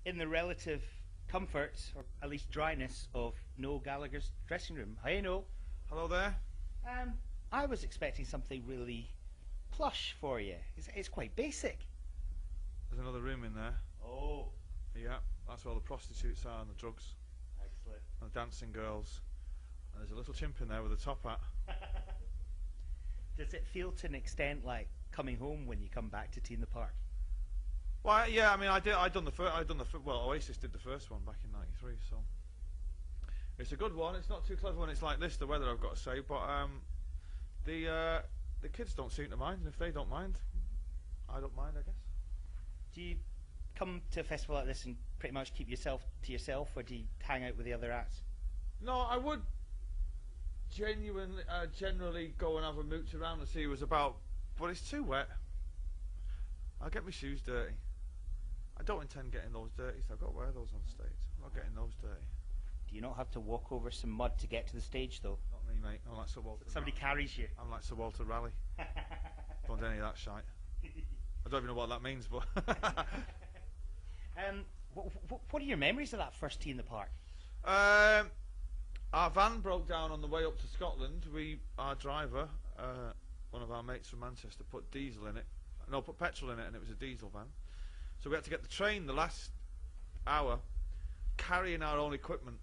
in the relative comfort, or at least dryness, of Noel Gallagher's dressing room. Hey, Noel. Hello there. I was expecting something really plush for you. It's quite basic. There's another room in there. Oh. Yeah, that's where all the prostitutes are and the drugs. Excellent. And the dancing girls. And there's a little chimp in there with a top hat. Does it feel to an extent like coming home when you come back to Tea in the Park? Well, yeah, I mean, well, Oasis did the first one back in '93, so it's a good one. It's not too clever when it's like this, the weather, I've got to say, but the kids don't seem to mind, and if they don't mind, I don't mind, I guess. Do you come to a festival like this and pretty much keep yourself to yourself, or do you hang out with the other acts? No, I would generally go and have a mooch around and see who was about, but it's too wet. I'll get my shoes dirty. I don't intend getting those dirty, so I've got to wear those on stage. I'm not getting those dirty. Do you not have to walk over some mud to get to the stage, though? Not me, mate. I'm like Sir Walter. Somebody carries you. I'm like Sir Walter Raleigh. Don't do any of that shite. I don't even know what that means, but... what are your memories of that first Tea in the Park? Our van broke down on the way up to Scotland. Our driver, one of our mates from Manchester, put petrol in it, and it was a diesel van. So we had to get the train the last hour, carrying our own equipment.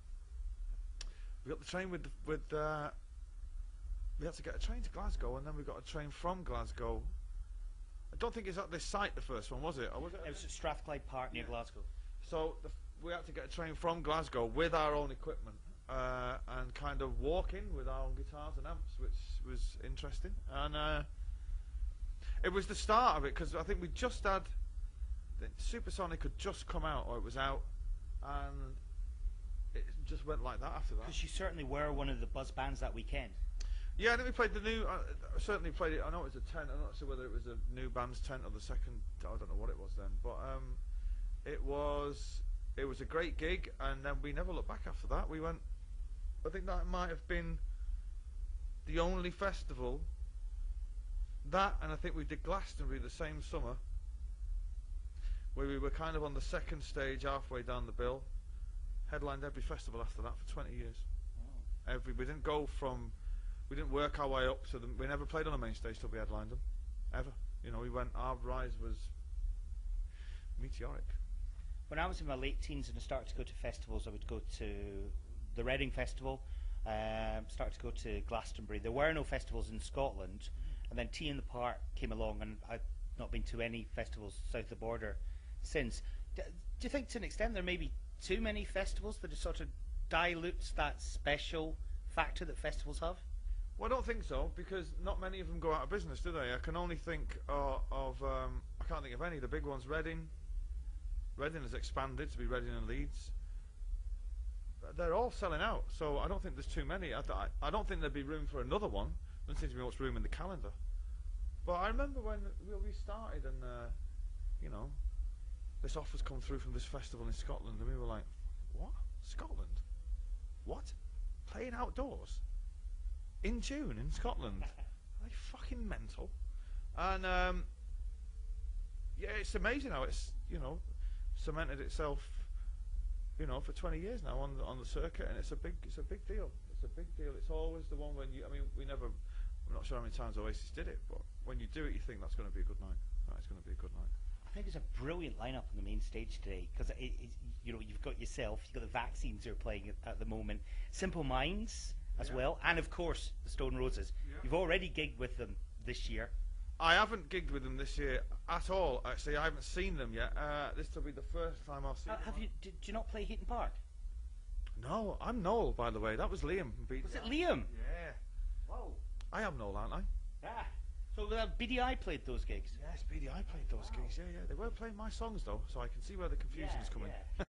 We got the train we had to get a train to Glasgow, and then we got a train from Glasgow. I don't think it's at this site, the first one, was it? Or was it? It was at Strathclyde Park near Glasgow. So we had to get a train from Glasgow with our own equipment, and kind of walk in with our own guitars and amps, which was interesting. And it was the start of it, because I think we just had... Supersonic had just come out, or it was out, and it just went like that after that. Because you certainly were one of the buzz bands that weekend. Yeah, and then we played the new, I certainly played it, I know it was a tent, I'm not sure whether it was a new band's tent or the second, I don't know what it was then, but it was a great gig, and then we never looked back after that. We went, I think that might have been the only festival, that, and I think we did Glastonbury the same summer, where we were kind of on the second stage halfway down the bill, headlined every festival after that for 20 years. Oh. We didn't work our way up, so we never played on a main stage till we headlined them, ever. You know, our rise was meteoric. When I was in my late teens and I started to go to festivals, I would go to the Reading Festival, started to go to Glastonbury. There were no festivals in Scotland, and then Tea in the Park came along, and I've not been to any festivals south of the border since. Do you think to an extent there may be too many festivals that it sort of dilutes that special factor that festivals have? Well, I don't think so, because not many of them go out of business, do they? I can only think I can't think of any. The big ones, Reading has expanded to be Reading and Leeds. They're all selling out, so I don't think there's too many. I don't think there'd be room for another one. There doesn't seem to be much room in the calendar. But I remember when we started, and you know, this offer's come through from this festival in Scotland, and we were like, what? Scotland? What? Playing outdoors? In June in Scotland? Are they fucking mental? And yeah, it's amazing how it's, you know, cemented itself, you know, for 20 years now on the circuit, and it's a big deal. It's a big deal. It's always the one when I'm not sure how many times Oasis did it, but when you do it, you think that's going to be a good night. It's going to be a good night. I think it's a brilliant lineup on the main stage today, because you know, you've got yourself, you've got the Vaccines who are playing at the moment, Simple Minds as well, and of course the Stone Roses. Yeah. You've already gigged with them this year. I haven't gigged with them this year at all. Actually, I haven't seen them yet. This will be the first time I'll see them. Did you not play Heaton Park? No, I'm Noel, by the way. That was Liam. Was it Liam? Yeah. Whoa. I am Noel, aren't I? Yeah. So BDI played those gigs? Yes, BDI played those gigs. Yeah, yeah. They weren't playing my songs though, so I can see where the confusion is coming. Yeah.